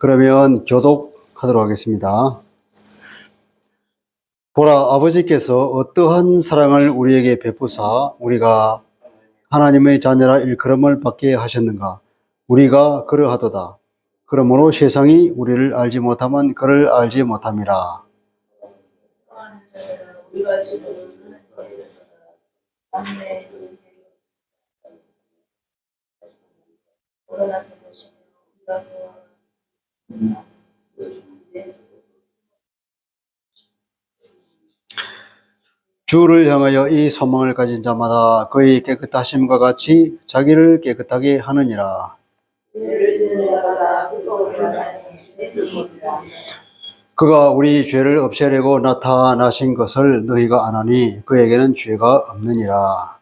그러면 교독하도록 하겠습니다. 보라, 아버지께서 어떠한 사랑을 우리에게 베푸사 우리가 하나님의 자녀라 일컬음을 받게 하셨는가. 우리가 그러하도다. 그러므로 세상이 우리를 알지 못하면 그를 알지 못함이라. 우리가 지금 주를 향하여 이 소망을 가진 자마다 그의 깨끗하심과 같이 자기를 깨끗하게 하느니라. 그가 우리 죄를 없애려고 나타나신 것을 너희가 아나니 그에게는 죄가 없느니라.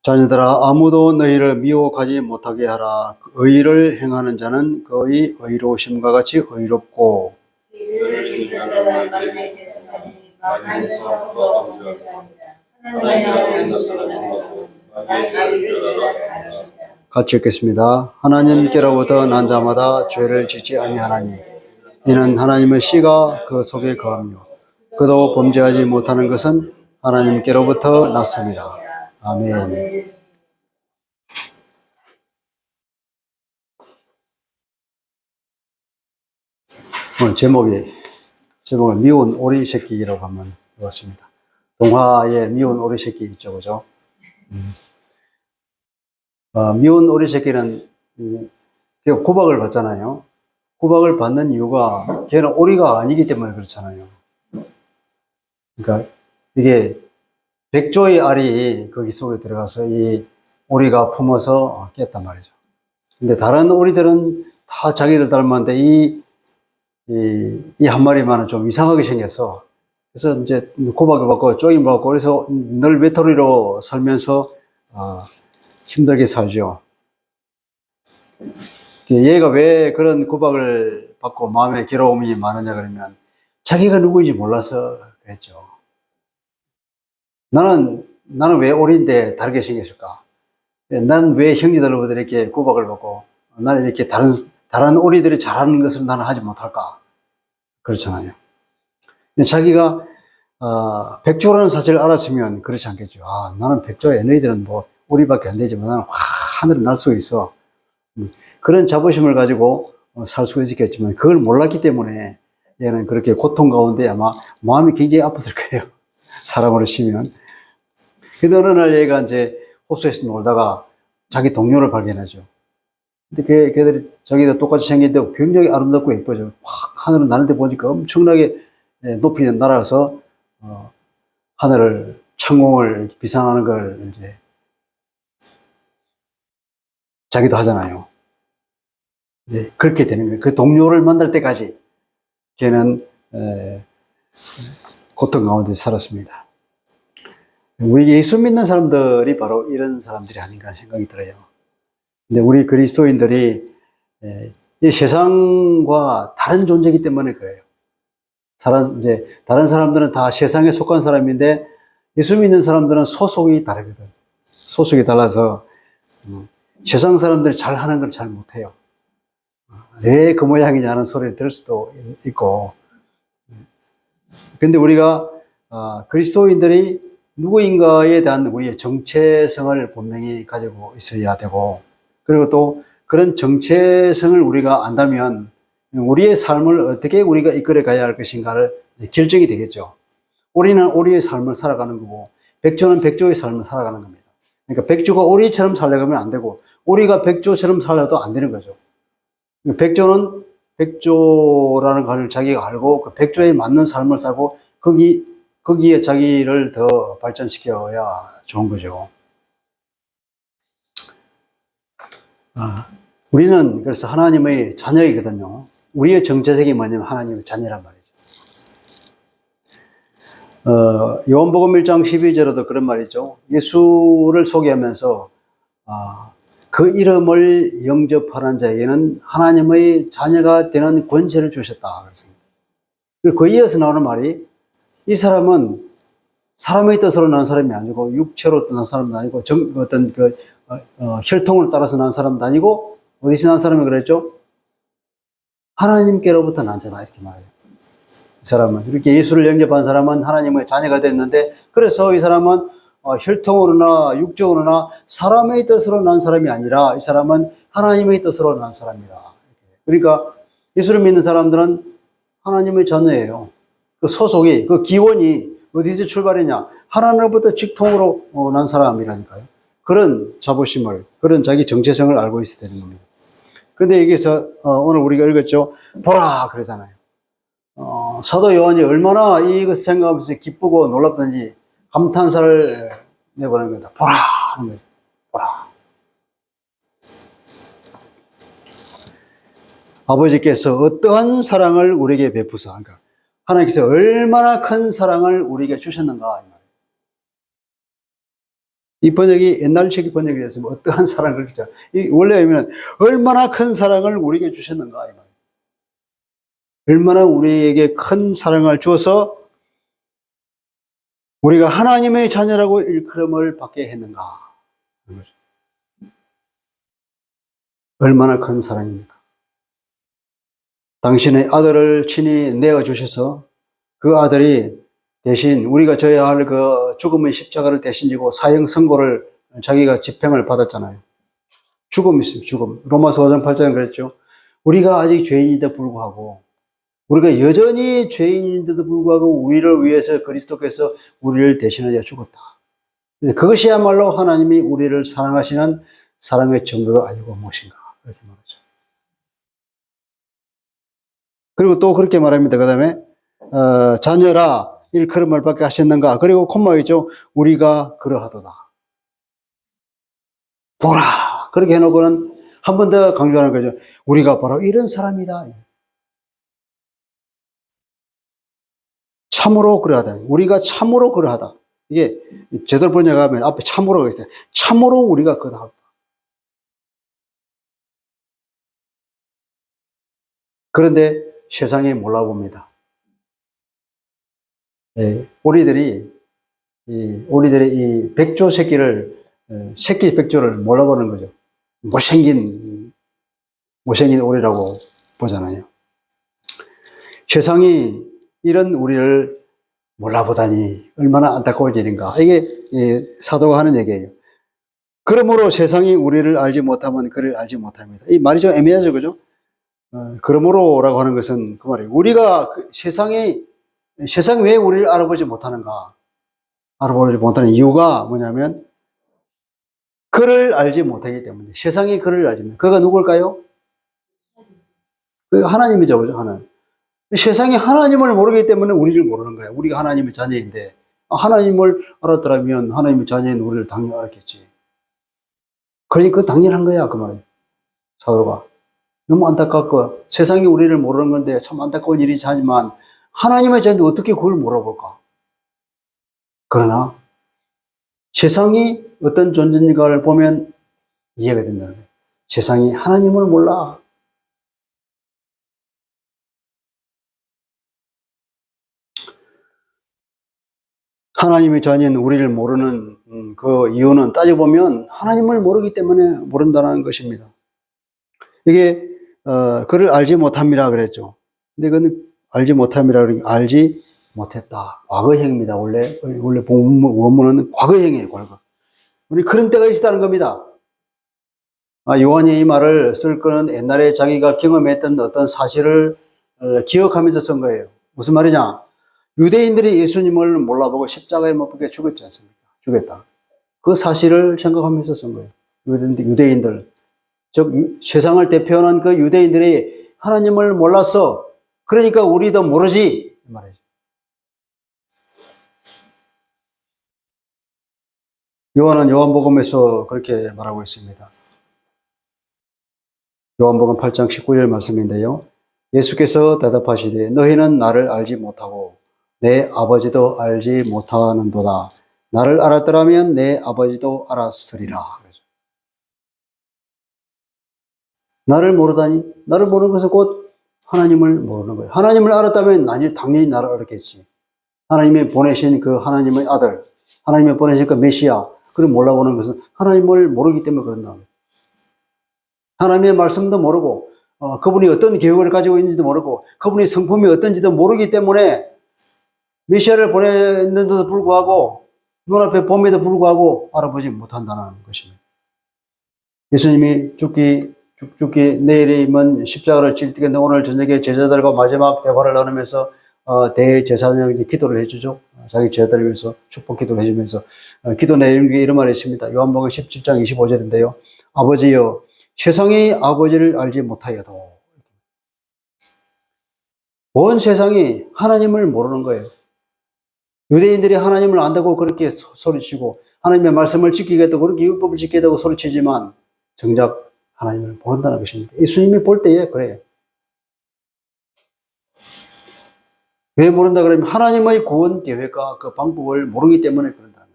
자녀들아, 아무도 너희를 미혹하지 못하게 하라. 의를 행하는 자는 그의 의로우심과 같이 의롭고 같이 읽겠습니다. 하나님께로부터 난 자마다 죄를 짓지 아니하나니 이는 하나님의 씨가 그 속에 거하며 그도 범죄하지 못하는 것은 하나님께로부터 났습니다. 아멘. 오늘 제목을 미운 오리 새끼라고 한번 해봤습니다. 동화에 미운 오리 새끼 있죠, 그죠? 미운 오리 새끼는 구박을 받잖아요. 구박을 받는 이유가 걔는 오리가 아니기 때문에 그렇잖아요. 그러니까 이게 백조의 알이 거기 속에 들어가서 이 오리가 품어서 깼단 말이죠. 근데 다른 오리들은 다 자기를 닮았는데 이 한 마리만은 좀 이상하게 생겼어. 그래서 이제 구박을 받고 쪼임을 받고 그래서 늘 외톨이로 살면서 힘들게 살죠. 얘가 왜 그런 구박을 받고 마음에 괴로움이 많으냐 그러면 자기가 누구인지 몰라서 그랬죠. 나는 왜 오리인데 다르게 생겼을까? 나는 왜 형제들로부터 이렇게 구박을 받고 나는 이렇게 다른 오리들이 잘하는 것을 나는 하지 못할까? 그렇잖아요. 근데 자기가 백조라는 사실을 알았으면 그렇지 않겠죠. 나는 백조야. 너희들은 뭐 오리밖에 안 되지만 나는 하늘을 날 수 있어. 그런 자부심을 가지고 살 수 있겠지만 그걸 몰랐기 때문에 얘는 그렇게 고통 가운데 아마 마음이 굉장히 아팠을 거예요. 사람으로 치면. 근데 어느 날 얘가 이제 호수에서 놀다가 자기 동료를 발견하죠. 근데 걔들이 자기도 똑같이 생긴데 굉장히 아름답고 예뻐져. 확 하늘을 나는데 보니까 엄청나게 높이 날아가서 하늘을 창공을 비상하는 걸 이제 자기도 하잖아요. 이제 그렇게 되는 거예요. 그 동료를 만날 때까지 걔는 고통 가운데 살았습니다. 우리 예수 믿는 사람들이 바로 이런 사람들이 아닌가 생각이 들어요. 근데 우리 그리스도인들이 이 세상과 다른 존재이기 때문에 그래요. 다른 사람들은 다 세상에 속한 사람인데 예수 믿는 사람들은 소속이 다르거든. 소속이 달라서 세상 사람들이 잘하는 걸 잘 못해요. 왜 그 모양이냐는 소리를 들을 수도 있고. 그런데 우리가 그리스도인들이 누구인가에 대한 우리의 정체성을 분명히 가지고 있어야 되고, 그리고 또 그런 정체성을 우리가 안다면 우리의 삶을 어떻게 우리가 이끌어 가야 할 것인가를 결정이 되겠죠. 오리는 오리의 삶을 살아가는 거고 백조는 백조의 삶을 살아가는 겁니다. 그러니까 백조가 오리처럼 살려가면 안 되고 오리가 백조처럼 살려도 안 되는 거죠. 백조는 백조라는 것을 자기가 알고 그 백조에 맞는 삶을 살고 거기에 자기를 더 발전시켜야 좋은 거죠. 우리는 그래서 하나님의 자녀이거든요. 우리의 정체성이 뭐냐면 하나님의 자녀란 말이죠. 요한복음 1장 12절에도 그런 말이죠. 예수를 소개하면서 그 이름을 영접하는 자에게는 하나님의 자녀가 되는 권세를 주셨다. 그렇습니다. 그리고 이어서 나오는 말이 이 사람은 사람의 뜻으로 난 사람이 아니고, 육체로 난 사람도 아니고, 어떤 혈통을 따라서 난 사람도 아니고, 어디서 난 사람이 그랬죠? 하나님께로부터 난자다, 이렇게 말해요. 이 사람은. 이렇게 예수를 영접한 사람은 하나님의 자녀가 됐는데, 그래서 이 사람은 혈통으로나 육적으로나 사람의 뜻으로 난 사람이 아니라, 이 사람은 하나님의 뜻으로 난 사람이다. 그러니까 예수를 믿는 사람들은 하나님의 자녀예요. 그 소속이, 그 기원이 어디서 출발했냐? 하나님으로부터 직통으로 난 사람이라니까요. 그런 자부심을, 그런 자기 정체성을 알고 있어야 되는 겁니다. 근데 여기서 오늘 우리가 읽었죠. 보라! 그러잖아요. 사도 요한이 얼마나 이것을 생각하면서 기쁘고 놀랍던지 감탄사를 내보는 겁니다. 보라! 하는 거죠. 보라! 아버지께서 어떠한 사랑을 우리에게 베푸사. 그러니까 하나님께서 얼마나 큰 사랑을 우리에게 주셨는가. 이 번역이 옛날 책의 번역이었으면 어떠한 사랑을 그렇게 원래 의미는 얼마나 큰 사랑을 우리에게 주셨는가. 얼마나 우리에게 큰 사랑을 주어서 우리가 하나님의 자녀라고 일컬음을 받게 했는가. 얼마나 큰 사랑입니까? 당신의 아들을 친히 내어주셔서 그 아들이 대신 우리가 져야 할 그 죽음의 십자가를 대신 지고 사형 선고를 자기가 집행을 받았잖아요. 죽음이 있습니다. 죽음. 로마서 5장 8장에 그랬죠. 우리가 아직 죄인인데도 불구하고 우리가 여전히 죄인인데도 불구하고 우리를 위해서 그리스도께서 우리를 대신하여 죽었다. 그것이야말로 하나님이 우리를 사랑하시는 사랑의 정도가 아니고 무엇인가. 그렇게 말하죠. 그리고 또 그렇게 말합니다. 그 다음에 자녀라 일컬음을 받게 하셨는가. 그리고 콤마 있죠. 우리가 그러하도다. 보라. 그렇게 해놓고는 한 번 더 강조하는 거죠. 우리가 바로 이런 사람이다. 참으로 그러하다. 우리가 참으로 그러하다. 이게 제대로 번역하면 앞에 참으로가 있어요. 참으로 우리가 그러하다. 그런데 세상에 몰라봅니다. 오리들이 이 백조 새끼를, 새끼 백조를 몰라보는 거죠. 못생긴 오리라고 보잖아요. 세상이 이런 우리를 몰라보다니 얼마나 안타까운 일인가. 이게 사도가 하는 얘기예요. 그러므로 세상이 우리를 알지 못하면 그를 알지 못합니다. 이 말이 좀 애매하죠, 그죠? 그러므로라고 하는 것은 그 말이에요. 우리가 세상이 왜 우리를 알아보지 못하는가? 알아보지 못하는 이유가 뭐냐면 그를 알지 못하기 때문에. 세상이 그를 알지 못합니다. 그가 누굴까요? 그가 하나님이죠, 그죠? 하나님. 세상이 하나님을 모르기 때문에 우리를 모르는 거예요. 우리가 하나님의 자녀인데 하나님을 알았더라면 하나님의 자녀인 우리를 당연히 알았겠지. 그러니까 당연한 거야, 그 말이에요. 사도가. 너무 안타깝고 세상이 우리를 모르는 건데 참 안타까운 일이지 하지만 하나님의 자녀인데 어떻게 그걸 물어볼까? 그러나 세상이 어떤 존재인가를 보면 이해가 된다는 거예요. 세상이 하나님을 몰라. 하나님의 자녀인 우리를 모르는 그 이유는 따져보면 하나님을 모르기 때문에 모른다는 것입니다. 이게 그를 알지 못함이라 그랬죠. 근데 그건 알지 못함이라 그러니까 알지 못했다. 과거형입니다. 원래 원문은 과거형이에요. 과거. 우리 그런 때가 있다는 겁니다. 요한이 이 말을 쓸 거는 옛날에 자기가 경험했던 어떤 사실을 기억하면서 쓴 거예요. 무슨 말이냐? 유대인들이 예수님을 몰라보고 십자가에 못 박혀 죽었지 않습니까? 죽였다. 그 사실을 생각하면서 쓴 거예요. 유대인들. 즉, 세상을 대표하는 그 유대인들이 하나님을 몰랐어. 그러니까 우리도 모르지. 이 말이죠. 요한은 요한복음에서 그렇게 말하고 있습니다. 요한복음 8장 19절 말씀인데요. 예수께서 대답하시되 너희는 나를 알지 못하고 내 아버지도 알지 못하는도다. 나를 알았더라면 내 아버지도 알았으리라. 나를 모르다니? 나를 모르는 것은 곧 하나님을 모르는 거예요. 하나님을 알았다면 당연히 나를 알았겠지. 하나님이 보내신 그 하나님의 아들, 하나님이 보내신 그 메시아, 그걸 몰라보는 것은 하나님을 모르기 때문에 그런다. 하나님의 말씀도 모르고, 그분이 어떤 계획을 가지고 있는지도 모르고, 그분의 성품이 어떤지도 모르기 때문에 메시아를 보냈는데도 불구하고, 눈앞에 봄에도 불구하고 알아보지 못한다는 것입니다. 예수님이 죽기 내일이면 십자가를 질 텐데 오늘 저녁에 제자들과 마지막 대화를 나누면서 대제사장에게 기도를 해주죠. 자기 제자들을 위해서 축복 기도를 해주면서 기도 내용 중에 이런 말이 있습니다. 요한복음 17장 25절인데요. 아버지여 세상이 아버지를 알지 못하여도 온 세상이 하나님을 모르는 거예요. 유대인들이 하나님을 안다고 그렇게 소리치고 하나님의 말씀을 지키겠다고 그렇게 율법을 지키겠다고 소리치지만 정작 하나님을 모른다는 것입니다. 예수님이 볼 때에 그래요. 왜 모른다 그러면 하나님의 구원 계획과 그 방법을 모르기 때문에 그런다는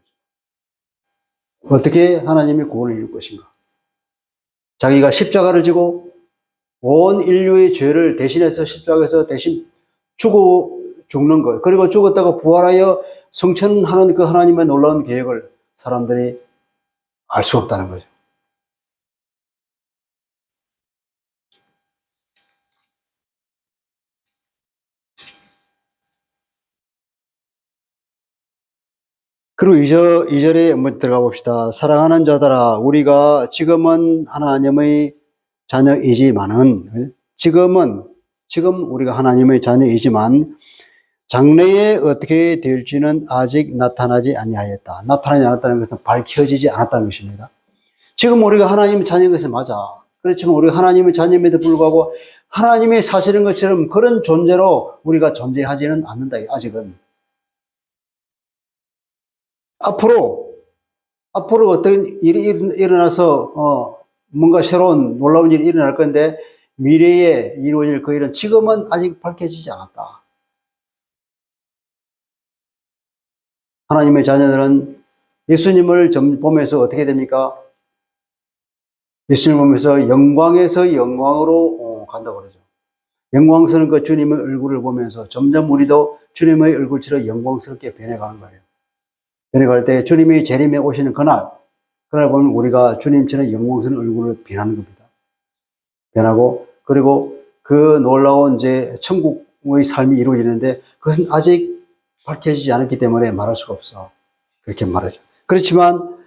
거죠. 어떻게 하나님의 구원을 이룰 것인가? 자기가 십자가를 지고 온 인류의 죄를 대신해서 십자가에서 대신 죽는 것, 그리고 죽었다가 부활하여 성천하는 그 하나님의 놀라운 계획을 사람들이 알 수 없다는 거죠. 그리고 2절에 한번 들어가 봅시다. 사랑하는 자들아, 우리가 지금은 하나님의 자녀이지만은, 지금 우리가 하나님의 자녀이지만, 장래에 어떻게 될지는 아직 나타나지 아니하였다. 나타나지 않았다는 것은 밝혀지지 않았다는 것입니다. 지금 우리가 하나님의 자녀인 것은 맞아. 그렇지만 우리가 하나님의 자녀임에도 불구하고 하나님의 사실인 것처럼 그런 존재로 우리가 존재하지는 않는다. 아직은. 앞으로 어떤 일이 일어나서 뭔가 새로운 놀라운 일이 일어날 건데 미래에 이루어질 그 일은 지금은 아직 밝혀지지 않았다. 하나님의 자녀들은 예수님을 보면서 어떻게 됩니까? 예수님을 보면서 영광에서 영광으로 간다고 그러죠. 영광스러운 그 주님의 얼굴을 보면서 점점 우리도 주님의 얼굴처럼 영광스럽게 변해가는 거예요. 변해갈 때 주님이 재림에 오시는 그날 보면 우리가 주님처럼 영광스러운 얼굴을 변하는 겁니다. 변하고, 그리고 그 놀라운 이제 천국의 삶이 이루어지는데 그것은 아직 밝혀지지 않았기 때문에 말할 수가 없어. 그렇게 말하죠. 그렇지만,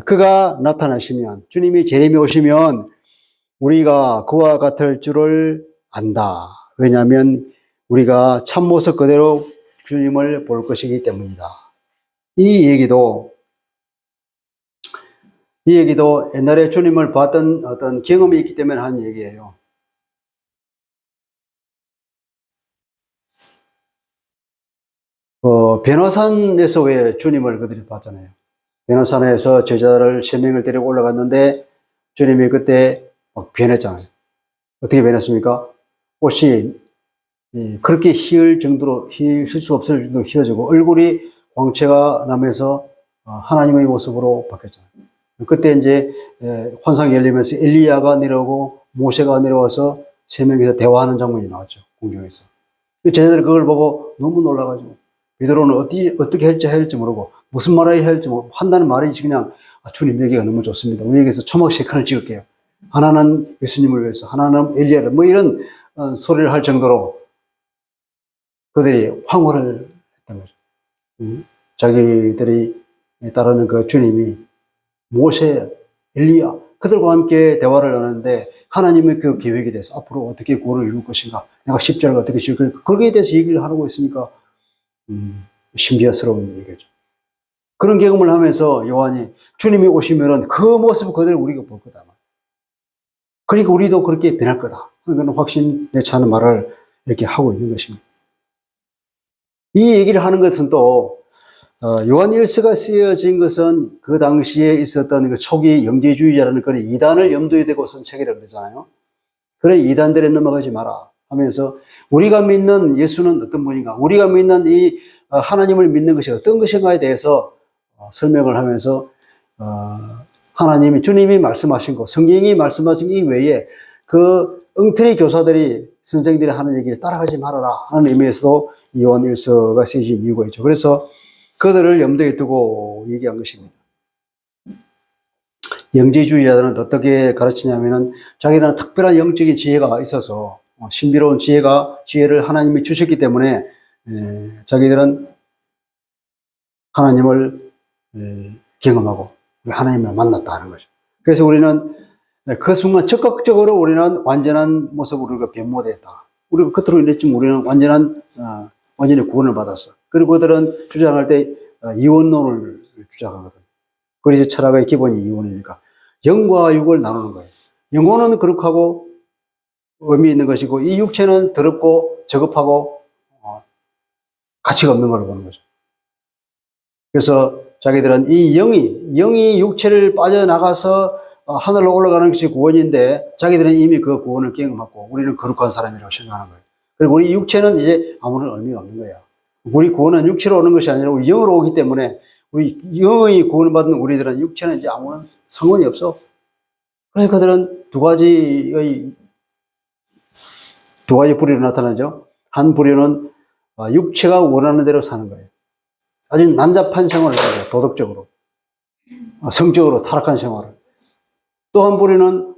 그가 나타나시면, 주님이 재림에 오시면 우리가 그와 같을 줄을 안다. 왜냐하면 우리가 참모습 그대로 주님을 볼 것이기 때문이다. 이 얘기도 옛날에 주님을 봤던 어떤 경험이 있기 때문에 하는 얘기예요. 변화산에서 왜 주님을 그들이 봤잖아요. 변화산에서 제자를 3명을 데리고 올라갔는데 주님이 그때 막 변했잖아요. 어떻게 변했습니까? 옷이 그렇게 휘을 수 없을 정도로 휘어지고 얼굴이 광채가 나면서 하나님의 모습으로 바뀌었잖아요. 그때 이제 환상이 열리면서 엘리야가 내려오고 모세가 내려와서 3명이서 대화하는 장면이 나왔죠. 공중에서. 제자들이 그걸 보고 너무 놀라가지고 베드로는 어떻게 할지 모르고 무슨 말을 해야 할지 모르고 한다는 말이지 그냥 주님 얘기가 너무 좋습니다. 우리에게서 초막 3칸을 찍을게요. 하나는 예수님을 위해서, 하나는 엘리야를 뭐 이런 소리를 할 정도로 그들이 황홀을 했던 거죠. 자기들이 따르는 그 주님이 모세, 엘리야 그들과 함께 대화를 나누는데 하나님의 그 계획에 대해서 앞으로 어떻게 구원을 이룰 것인가, 내가 십자가를 어떻게 지을 것인가, 거기에 대해서 얘기를 하고 있으니까 신비스러운 얘기죠. 그런 경험을 하면서 요한이 주님이 오시면은 그 모습을 그대로 우리가 볼 거다. 그러니까 우리도 그렇게 변할 거다. 그런 확신에 차는 말을 이렇게 하고 있는 것입니다. 이 얘기를 하는 것은 또 요한 1서가 쓰여진 것은 그 당시에 있었던 그 초기 영재주의자라는 그런 이단을 염두에 대고 쓴 책이라고 그러잖아요. 그런 이단들에 넘어가지 마라 하면서 우리가 믿는 예수는 어떤 분인가, 우리가 믿는 이 하나님을 믿는 것이 어떤 것인가에 대해서 설명을 하면서 주님이 말씀하신 것, 성경이 말씀하신 이 외에 그 엉터리 교사들이 선생들이 하는 얘기를 따라가지 말아라 하는 의미에서도 요한 1서가 쓰여진 이유가 있죠. 그래서 그들을 염두에 두고 얘기한 것입니다. 영지주의자들은 어떻게 가르치냐면은 자기는 특별한 영적인 지혜가 있어서 신비로운 지혜를 하나님이 주셨기 때문에 자기들은 하나님을 경험하고 하나님을 만났다 하는 거죠. 그래서 우리는 그 순간 적극적으로 우리는 완전한 모습으로 우리가 변모되었다. 우리가 겉으로 이랬지만 우리는 완전히 구원을 받았어. 그리고 그들은 주장할 때 이원론을 주장하거든. 그리스 철학의 기본이 이원이니까 영과 육을 나누는 거예요. 영혼은 거룩하고 의미 있는 것이고 이 육체는 더럽고 저급하고 가치가 없는 걸로 보는 거죠. 그래서 자기들은 이 영이 육체를 빠져나가서 하늘로 올라가는 것이 구원인데 자기들은 이미 그 구원을 경험하고 우리는 거룩한 사람이라고 생각하는 거예요. 그리고 우리 육체는 이제 아무런 의미가 없는 거야. 우리 구원은 육체로 오는 것이 아니라 우리 영으로 오기 때문에 우리 영의 구원을 받은 우리들은 육체는 이제 아무런 상관이 없어. 그래서 그들은 두 가지 부류로 나타나죠. 한 부류는 육체가 원하는 대로 사는 거예요. 아주 난잡한 생활을 해요. 도덕적으로, 성적으로 타락한 생활을. 또 한 부류는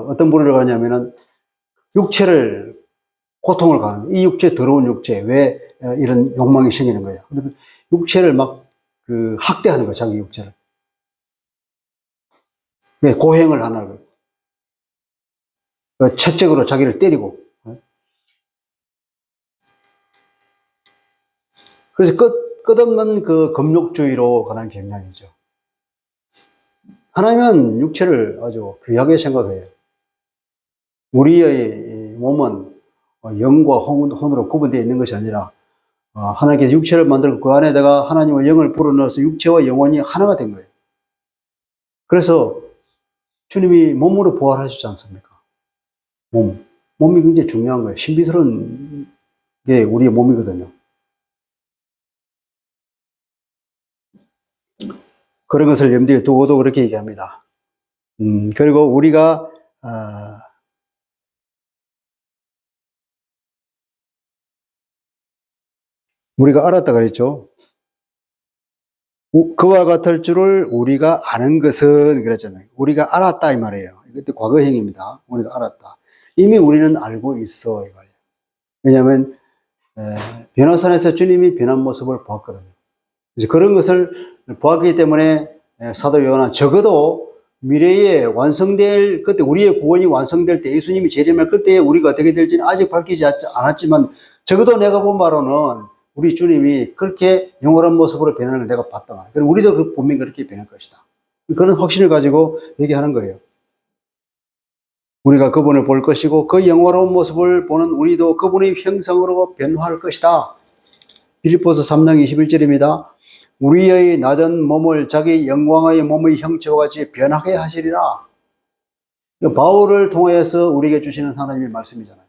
어떤 부류를 가냐면은 육체를 고통을 가는 거예요. 이 육체, 더러운 육체, 왜 이런 욕망이 생기는 거예요. 육체를 막 학대하는 거예요. 자기 육체를. 왜 고행을 하는 거예요. 채찍으로 자기를 때리고. 그래서 끝없는 그 금욕주의로 가는 경향이죠. 하나님은 육체를 아주 귀하게 생각해요. 우리의 몸은 영과 혼으로 구분되어 있는 것이 아니라 하나님께서 육체를 만들고 그 안에다가 하나님의 영을 불어넣어서 육체와 영혼이 하나가 된 거예요. 그래서 주님이 몸으로 부활하시지 않습니까? 몸이 굉장히 중요한 거예요. 신비스러운 게 우리의 몸이거든요. 그런 것을 염두에 두고도 그렇게 얘기합니다. 그리고 우리가 알았다 그랬죠. 그와 같을 줄을 우리가 아는 것은 그랬잖아요. 우리가 알았다 이 말이에요. 이것도 과거형입니다. 우리가 알았다. 이미 우리는 알고 있어 이 말이에요. 왜냐하면 변화산에서 주님이 변한 모습을 보았거든요. 그래서 그런 것을 보았기 때문에 사도 요한은 적어도 미래에 완성될 그때 우리의 구원이 완성될 때 예수님이 재림할 그때에 우리가 어떻게 될지는 아직 밝히지 않았지만 적어도 내가 본 바로는 우리 주님이 그렇게 영원한 모습으로 변하는 걸 내가 봤다. 그리고 우리도 분명히 그렇게 변할 것이다. 그런 확신을 가지고 얘기하는 거예요. 우리가 그분을 볼 것이고 그 영원한 모습을 보는 우리도 그분의 형상으로 변화할 것이다. 빌립보서 3장 21절입니다. 우리의 낮은 몸을 자기 영광의 몸의 형체와 같이 변하게 하시리라. 바울을 통해서 우리에게 주시는 하나님의 말씀이잖아요.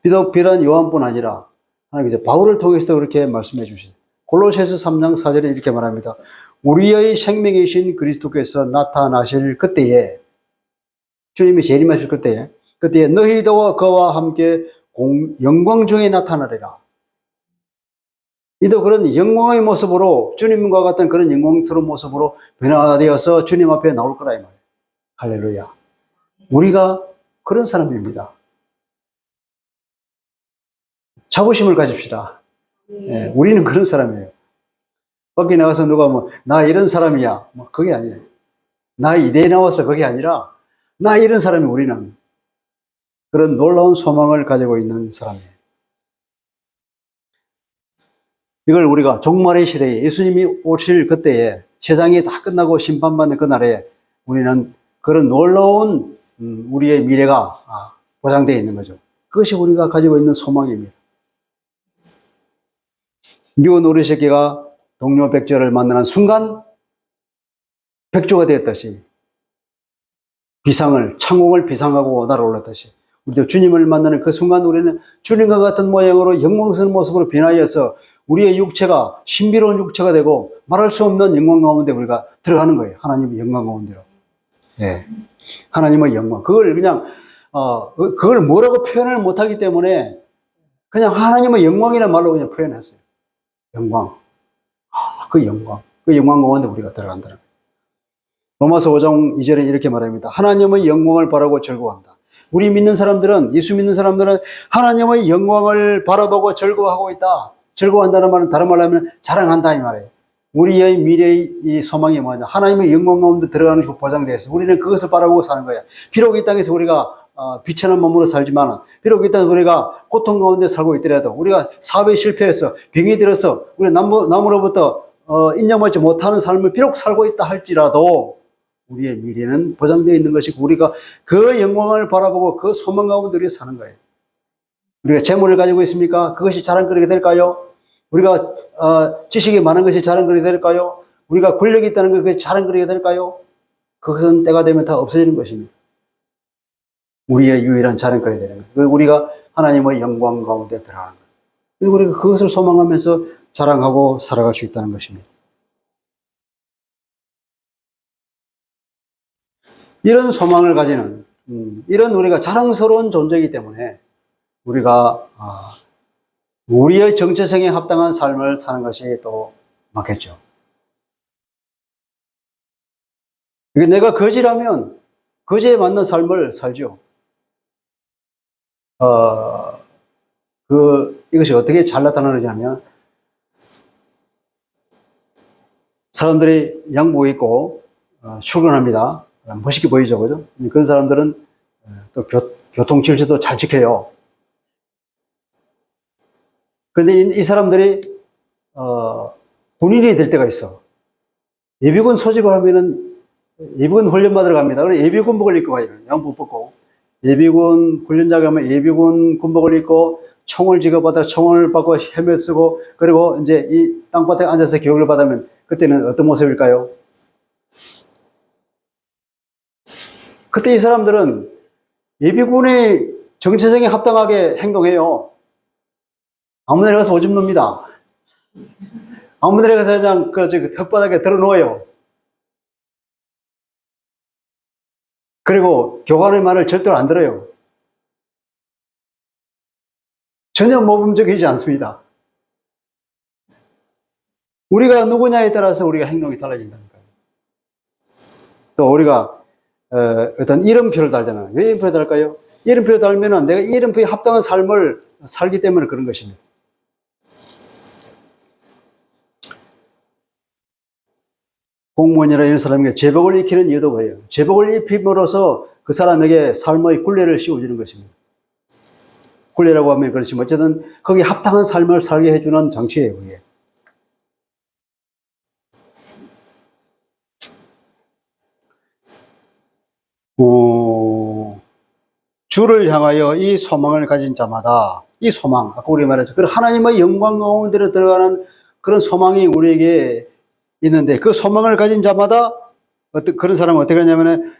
비록 비단 요한뿐 아니라 하나님께서 바울을 통해서도 그렇게 말씀해 주시죠. 골로새서 3장 4절에 이렇게 말합니다. 우리의 생명이신 그리스도께서 나타나실 그때에 주님이 재림하실 그때에 너희도 그와 함께 영광 중에 나타나리라. 이도 그런 영광의 모습으로 주님과 같은 그런 영광스러운 모습으로 변화되어서 주님 앞에 나올 거라 이 말이에요. 할렐루야. 우리가 그런 사람입니다. 자부심을 가집시다. 네, 우리는 그런 사람이에요. 밖에 나가서 누가 나 이런 사람이야. 그게 아니에요. 나 이대에 나와서 그게 아니라 나 이런 사람이 우리는 그런 놀라운 소망을 가지고 있는 사람이에요. 이걸 우리가 종말의 시대에 예수님이 오실 그때에 세상이 다 끝나고 심판받는 그날에 우리는 그런 놀라운 우리의 미래가 보장되어 있는 거죠. 그것이 우리가 가지고 있는 소망입니다. 미운 어린 새끼가 동료 백조를 만나는 순간 백조가 되었듯이 창공을 비상하고 날아올랐듯이 우리도 주님을 만나는 그 순간 우리는 주님과 같은 모양으로 영광스러운 모습으로 변하여서 우리의 육체가 신비로운 육체가 되고 말할 수 없는 영광 가운데 우리가 들어가는 거예요. 하나님의 영광 가운데로. 예. 하나님의 영광. 그걸 그냥 그걸 뭐라고 표현을 못하기 때문에 그냥 하나님의 영광이라는 말로 그냥 표현했어요. 영광. 그 영광. 그 영광 가운데 우리가 들어간다는 거예요. 로마서 5장 2절에 이렇게 말합니다. 하나님의 영광을 바라고 즐거워한다. 우리 믿는 사람들은, 예수 믿는 사람들은 하나님의 영광을 바라보고 즐거워하고 있다. 즐거워한다는 말은 다른 말로 하면 자랑한다 이 말이에요. 우리의 미래의 이 소망이 뭐냐? 하나님의 영광 가운데 들어가는 그 보장되어 있어. 우리는 그것을 바라보고 사는 거야. 비록 이 땅에서 우리가 비천한 몸으로 살지만, 비록 이 땅에서 우리가 고통 가운데 살고 있더라도, 우리가 사업에 실패해서 병이 들어서 우리 나무로부터 인정받지 못하는 삶을 비록 살고 있다 할지라도 우리의 미래는 보장되어 있는 것이고, 우리가 그 영광을 바라보고 그 소망 가운데 우리가 사는 거예요. 우리가 재물을 가지고 있습니까? 그것이 자랑거리가 될까요? 우리가 지식이 많은 것이 자랑거리가 될까요? 우리가 권력이 있다는 것이 자랑거리가 될까요? 그것은 때가 되면 다 없어지는 것입니다. 우리의 유일한 자랑거리가 되는 거예요. 우리가 하나님의 영광 가운데 들어가는 거예요. 그리고 우리가 그것을 소망하면서 자랑하고 살아갈 수 있다는 것입니다. 이런 소망을 가지는, 이런 우리가 자랑스러운 존재이기 때문에 우리가 우리의 정체성에 합당한 삶을 사는 것이 또 맞겠죠. 내가 거지라면 거지에 맞는 삶을 살죠. 이것이 어떻게 잘 나타나느냐면, 사람들이 양복 입고 출근합니다. 멋있게 보이죠, 그죠? 그런 사람들은 또 교통 질서도 잘 지켜요. 그런데 이 사람들이 군인이 될 때가 있어. 예비군 소집을 하면은 예비군 훈련 받으러 갑니다. 그래서 예비군복을 입고 가요. 양복 벗고. 예비군 훈련자가 하면 예비군 군복을 입고 총을 지급받아 총을 받고 헬멧 쓰고, 그리고 이제 이 땅밭에 앉아서 교육을 받으면 그때는 어떤 모습일까요? 그때 이 사람들은 예비군의 정체성에 합당하게 행동해요. 아무데나 가서 오줌 놉니다. 아무데나 가서 그냥 흙바닥에 들어 누워요. 그리고 교관의 말을 절대로 안 들어요. 전혀 모범적이지 않습니다. 우리가 누구냐에 따라서 우리가 행동이 달라진다니까요. 또 우리가 어떤 이름표를 달잖아요. 왜 이름표를 달까요? 이름표를 달면은 내가 이 이름표에 합당한 삶을 살기 때문에 그런 것입니다. 공무원이나 이런 사람에게 제복을 입히는 이유도 뭐예요? 제복을 입힘으로써 그 사람에게 삶의 굴레를 씌워주는 것입니다. 굴레라고 하면 그렇지만 어쨌든 거기에 합당한 삶을 살게 해주는 장치예요, 그게. 주를 향하여 이 소망을 가진 자마다, 이 소망, 아까 우리 말했죠. 그런 하나님의 영광 가운데로 들어가는 그런 소망이 우리에게 있는데, 그 소망을 가진 자마다 그런 사람은 어떻게 하냐면,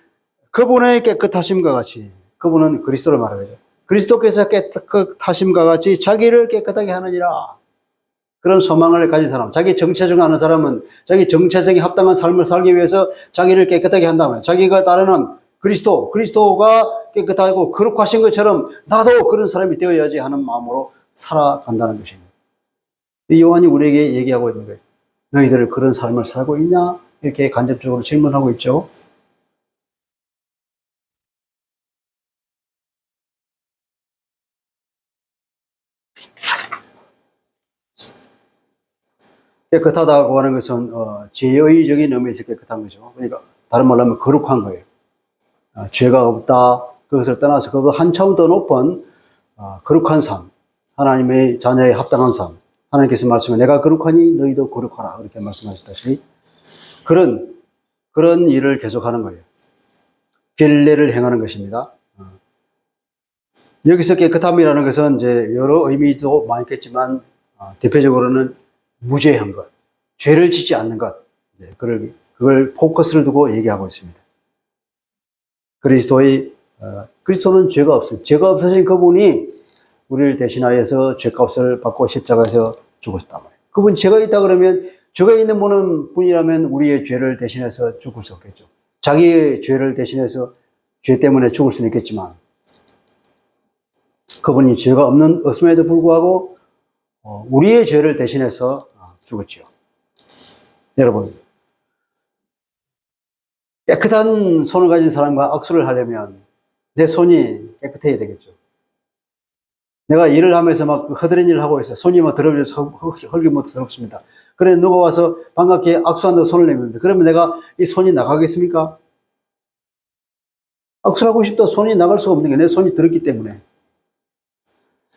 그분의 깨끗하심과 같이, 그분은 그리스도를 말하죠. 그리스도께서 깨끗하심과 같이 자기를 깨끗하게 하느니라. 그런 소망을 가진 사람, 자기 정체성 아는 사람은 자기 정체성에 합당한 삶을 살기 위해서 자기를 깨끗하게 한다면, 자기가 따르는 그리스도가 깨끗하고 거룩하신 것처럼 나도 그런 사람이 되어야지 하는 마음으로 살아간다는 것입니다. 이 요한이 우리에게 얘기하고 있는 거예요. 너희들 그런 삶을 살고 있냐? 이렇게 간접적으로 질문하고 있죠. 깨끗하다고 하는 것은 죄의적인 의미에서 깨끗한 거죠. 그러니까 다른 말로 하면 거룩한 거예요. 죄가 없다, 그것을 떠나서 그거 한참 더 높은 거룩한 삶, 하나님의 자녀에 합당한 삶. 하나님께서 말씀해 내가 거룩하니 너희도 거룩하라, 그렇게 말씀하셨다시피 그런 일을 계속하는 거예요. 결례를 행하는 것입니다. 여기서 깨끗함이라는 것은 이제 여러 의미도 많겠지만 대표적으로는 무죄한 것, 죄를 짓지 않는 것, 그걸 포커스를 두고 얘기하고 있습니다. 그리스도는 죄가 없어요. 죄가 없으신 그분이 우리를 대신하여서 죄값을 받고 십자가에서 죽으셨단 말이에요. 그분 죄가 있다 그러면, 죄가 있는 분이라면 우리의 죄를 대신해서 죽을 수 없겠죠. 자기의 죄를 대신해서 죄 때문에 죽을 수는 있겠지만, 그분이 죄가 없음에도 불구하고 우리의 죄를 대신해서 죽었죠. 여러분, 깨끗한 손을 가진 사람과 악수를 하려면 내 손이 깨끗해야 되겠죠. 내가 일을 하면서 막 허드렛 일을 하고 있어요. 손이 막 더러워져서 헐기 못 더럽습니다. 그런데 누가 와서 반갑게 악수한다고 손을 내밉니다. 그러면 내가 이 손이 나가겠습니까? 악수하고 싶다 손이 나갈 수가 없는 게 내 손이 더럽기 때문에.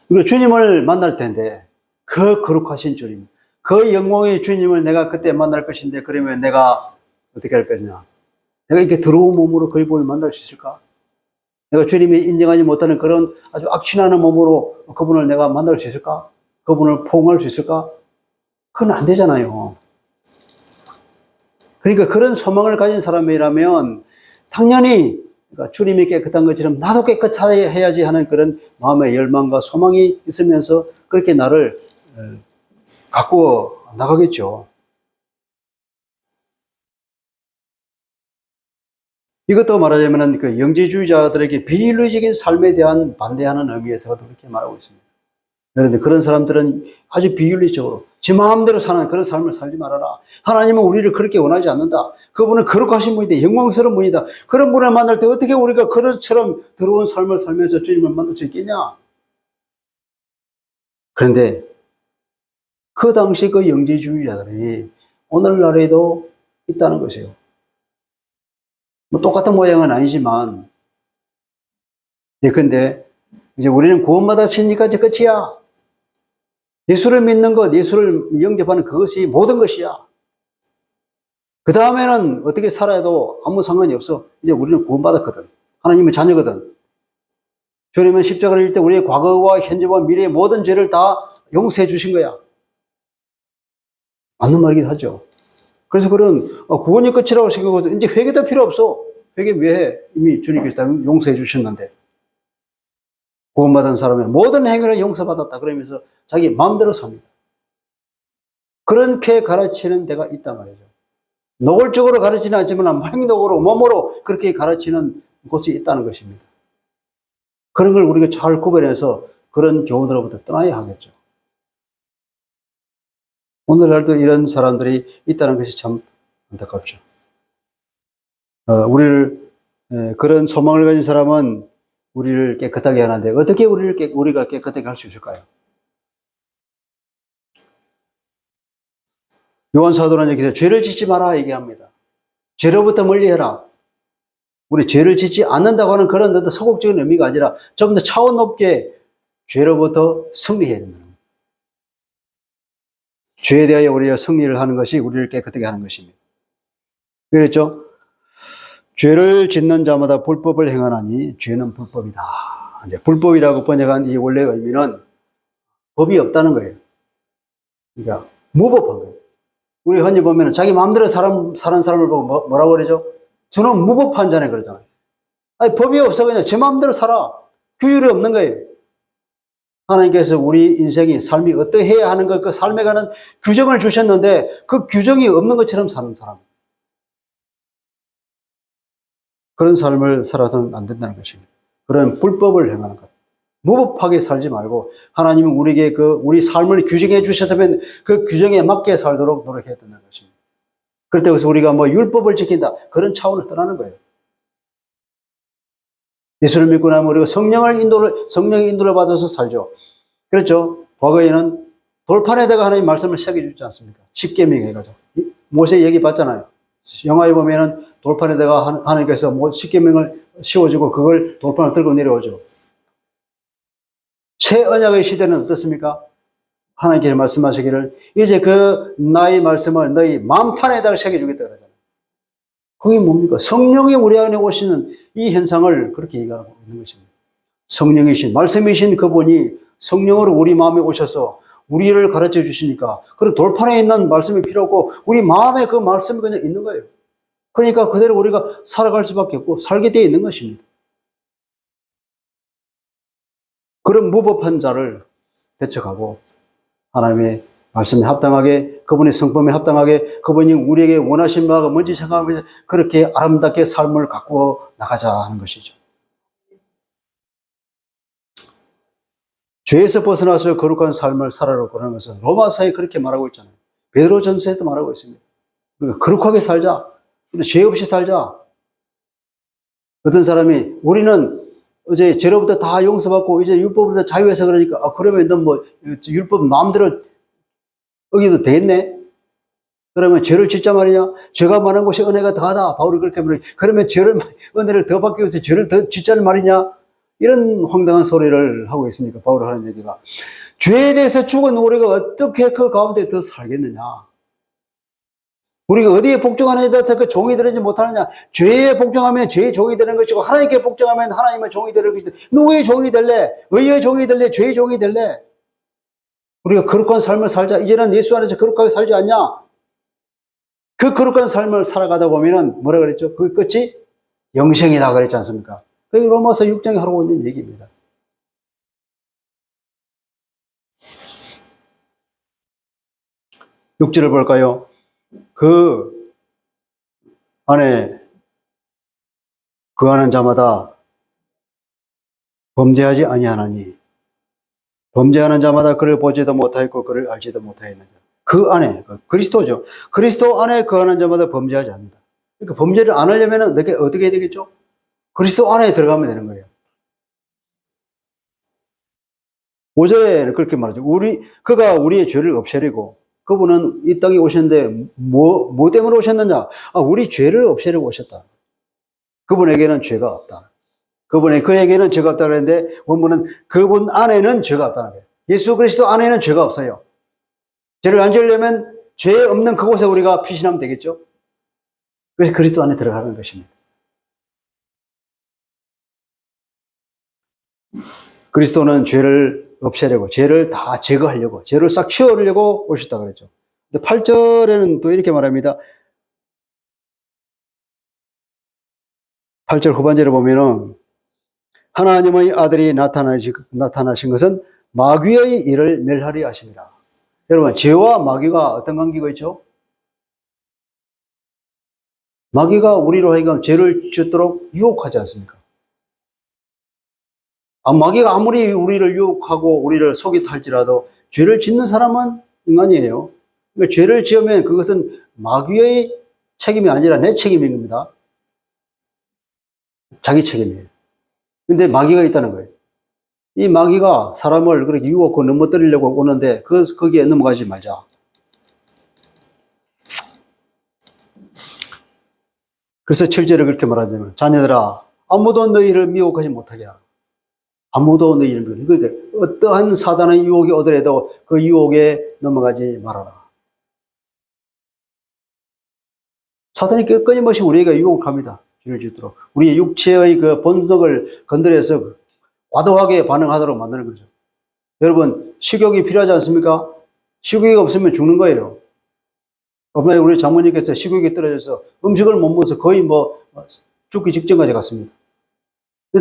그리고 주님을 만날 텐데 그 거룩하신 주님, 그 영광의 주님을 내가 그때 만날 것인데 그러면 내가 어떻게 할 거냐? 내가 이렇게 더러운 몸으로 그의 몸을 만날 수 있을까? 내가 주님이 인정하지 못하는 그런 아주 악취나는 몸으로 그분을 내가 만날 수 있을까? 그분을 포옹할 수 있을까? 그건 안 되잖아요. 그러니까 그런 소망을 가진 사람이라면 당연히 그러니까 주님이 깨끗한 것처럼 나도 깨끗해야지 하는 그런 마음의 열망과 소망이 있으면서 그렇게 나를 가꾸어 나가겠죠. 이것도 말하자면 그 영지주의자들에게 비윤리적인 삶에 대한 반대하는 의미에서도 그렇게 말하고 있습니다. 그런데 그런 사람들은 아주 비윤리적으로 지 마음대로 사는 그런 삶을 살지 말아라. 하나님은 우리를 그렇게 원하지 않는다. 그분은 거룩하신 분이다. 영광스러운 분이다. 그런 분을 만날 때 어떻게 우리가 그런처럼 더러운 삶을 살면서 주님을 만날 수 있겠냐? 그런데 그 당시 그 영지주의자들이 오늘날에도 있다는 것이에요. 뭐 똑같은 모양은 아니지만 예컨대 이제 우리는 구원받았으니까 이제 끝이야. 예수를 믿는 것, 예수를 영접하는 그것이 모든 것이야. 그 다음에는 어떻게 살아도 아무 상관이 없어. 이제 우리는 구원받았거든. 하나님의 자녀거든. 주님은 십자가를 질 때 우리의 과거와 현재와 미래의 모든 죄를 다 용서해 주신 거야. 맞는 말이긴 하죠. 그래서 그런 구원이 끝이라고 생각하고 이제 회개도 필요 없어. 회개 왜 해? 이미 주님께서 다 용서해 주셨는데. 구원받은 사람의 모든 행위를 용서받았다. 그러면서 자기 마음대로 삽니다. 그렇게 가르치는 데가 있단 말이죠. 노골적으로 가르치는 않지만 행동으로 몸으로 그렇게 가르치는 곳이 있다는 것입니다. 그런 걸 우리가 잘 구별해서 그런 교훈으로부터 떠나야 하겠죠. 오늘날도 이런 사람들이 있다는 것이 참 안타깝죠. 그런 소망을 가진 사람은 우리를 깨끗하게 하는데 어떻게 우리가 깨끗하게 할 수 있을까요? 요한 사도는 여기서 죄를 짓지 마라 얘기합니다. 죄로부터 멀리해라. 우리 죄를 짓지 않는다고 하는 그런 어떤 소극적인 의미가 아니라 좀 더 차원 높게 죄로부터 승리해야 된다. 죄에 대하여 우리가 승리를 하는 것이 우리를 깨끗하게 하는 것입니다. 그랬죠? 죄를 짓는 자마다 불법을 행하나니 죄는 불법이다. 이제 불법이라고 번역한 이 원래 의미는 법이 없다는 거예요. 그러니까 무법한 거예요. 우리 흔히 보면 자기 마음대로 사는 사람을 보고 뭐라고 그러죠? 저는 무법한 자네 그러잖아요. 아니, 법이 없어 그냥 제 마음대로 살아. 규율이 없는 거예요. 하나님께서 우리 인생이 삶이 어떻게 해야 하는 것, 그 삶에 관한 규정을 주셨는데 그 규정이 없는 것처럼 사는 사람. 그런 삶을 살아서는 안 된다는 것입니다. 그런 불법을 행하는 것. 무법하게 살지 말고 하나님은 우리에게 우리 삶을 규정해 주셨으면 그 규정에 맞게 살도록 노력해야 된다는 것입니다. 그럴 때 그래서 우리가 뭐 율법을 지킨다 그런 차원을 떠나는 거예요. 예수를 믿고 나면 우리가 성령의 인도를 받아서 살죠. 그렇죠. 과거에는 돌판에다가 하나님 말씀을 새겨 주지 않습니까? 십계명 해가지고 모세 얘기 봤잖아요. 영화에 보면은 돌판에다가 하나님께서 십계명을 씌워주고 그걸 돌판을 들고 내려오죠. 새 언약의 시대는 어떻습니까? 하나님께서 말씀하시기를 이제 그 나의 말씀을 너희 만판에다가 새겨주겠다 그러잖아요. 그게 뭡니까? 성령이 우리 안에 오시는 이 현상을 그렇게 얘기하고 있는 것입니다. 성령이신 말씀이신 그분이 성령으로 우리 마음에 오셔서 우리를 가르쳐 주시니까 그런 돌판에 있는 말씀이 필요 없고 우리 마음에 그 말씀이 그냥 있는 거예요. 그러니까 그대로 우리가 살아갈 수밖에 없고 살게 되어 있는 것입니다. 그런 무법한 자를 배척하고 하나님의 말씀에 합당하게 그분의 성품에 합당하게 그분이 우리에게 원하신 바가 뭔지 생각하면서 그렇게 아름답게 삶을 가꾸어 나가자 하는 것이죠. 죄에서 벗어나서 거룩한 삶을 살아라고 그러는 것은 로마서에 그렇게 말하고 있잖아요. 베드로전서에도 말하고 있습니다. 그러니까 거룩하게 살자. 죄 없이 살자. 어떤 사람이 우리는 어제 죄로부터 다 용서받고 이제 율법으로부터 자유해서 그러니까 그러면 넌 뭐 율법 마음대로 어기도 되겠네? 그러면 죄를 짓자 말이냐? 죄가 많은 곳이 은혜가 더하다. 바울이 그렇게 말해. 그러면 은혜를 더 받기 위해서 죄를 더 짓자는 말이냐? 이런 황당한 소리를 하고 있으니까 바울이 하는 얘기가 죄에 대해서 죽은 우리가 어떻게 그 가운데 더 살겠느냐? 우리가 어디에 복종하느냐에 따라서 그 종이 되는지 못하느냐? 죄에 복종하면 죄의 종이 되는 것이고 하나님께 복종하면 하나님의 종이 되는 것이다. 누구의 종이 될래? 의의 종이 될래? 죄의 종이 될래? 우리가 거룩한 삶을 살자. 이제는 예수 안에서 거룩하게 살지 않냐? 그 거룩한 삶을 살아가다 보면은 뭐라 그랬죠? 그 끝이 영생이다 그랬지 않습니까? 그게 로마서 6장에 하고 있는 얘기입니다. 육절을 볼까요? 그 안에 거하는 자마다 범죄하지 아니하나니 범죄하는 자마다 그를 보지도 못하였고 그를 알지도 못하였느냐. 그 안에 그리스도죠. 그리스도 안에 거하는 자마다 범죄하지 않는다. 그러니까 범죄를 안 하려면 어떻게 해야 되겠죠? 그리스도 안에 들어가면 되는 거예요. 5절에 그렇게 말하죠. 그가 우리의 죄를 없애려고 그분은 이 땅에 오셨는데 뭐 때문에 오셨느냐? 우리 죄를 없애려고 오셨다. 그분에게는 죄가 없다. 그에게는 죄가 없다 그랬는데 원문은 그분 안에는 죄가 없다는 거예요. 예수 그리스도 안에는 죄가 없어요. 죄를 안 지으려면 죄 없는 그곳에 우리가 피신하면 되겠죠? 그래서 그리스도 안에 들어가는 것입니다. 그리스도는 죄를 없애려고, 죄를 다 제거하려고, 죄를 싹 치워려고 오셨다 그랬죠. 근데 8절에는 또 이렇게 말합니다. 8절 후반절에 보면은 하나님의 아들이 나타나신 것은 마귀의 일을 멸하려 하십니다. 여러분, 죄와 마귀가 어떤 관계가 있죠? 마귀가 우리로 하여금 죄를 짓도록 유혹하지 않습니까? 마귀가 아무리 우리를 유혹하고 우리를 속이다 할지라도 죄를 짓는 사람은 인간이에요. 그러니까 죄를 지으면 그것은 마귀의 책임이 아니라 내 책임인 겁니다. 자기 책임이에요. 근데 마귀가 있다는 거예요. 이 마귀가 사람을 그렇게 유혹하고 넘어뜨리려고 오는데 거기에 넘어가지 말자. 그래서 7절에 그렇게 말하자면 자녀들아 아무도 너희를 미혹하지 못하게 하라. 아무도 너희를 미혹하지 못하게. 그러니까 어떠한 사단의 유혹이 오더라도 그 유혹에 넘어가지 말아라. 사단이 끊임없이 우리에게 유혹합니다. 죄를 짓도록. 우리의 육체의 그 본성을 건드려서 과도하게 반응하도록 만드는 거죠. 여러분, 식욕이 필요하지 않습니까? 식욕이 없으면 죽는 거예요. 어머니 우리 장모님께서 식욕이 떨어져서 음식을 못 먹어서 거의 죽기 직전까지 갔습니다.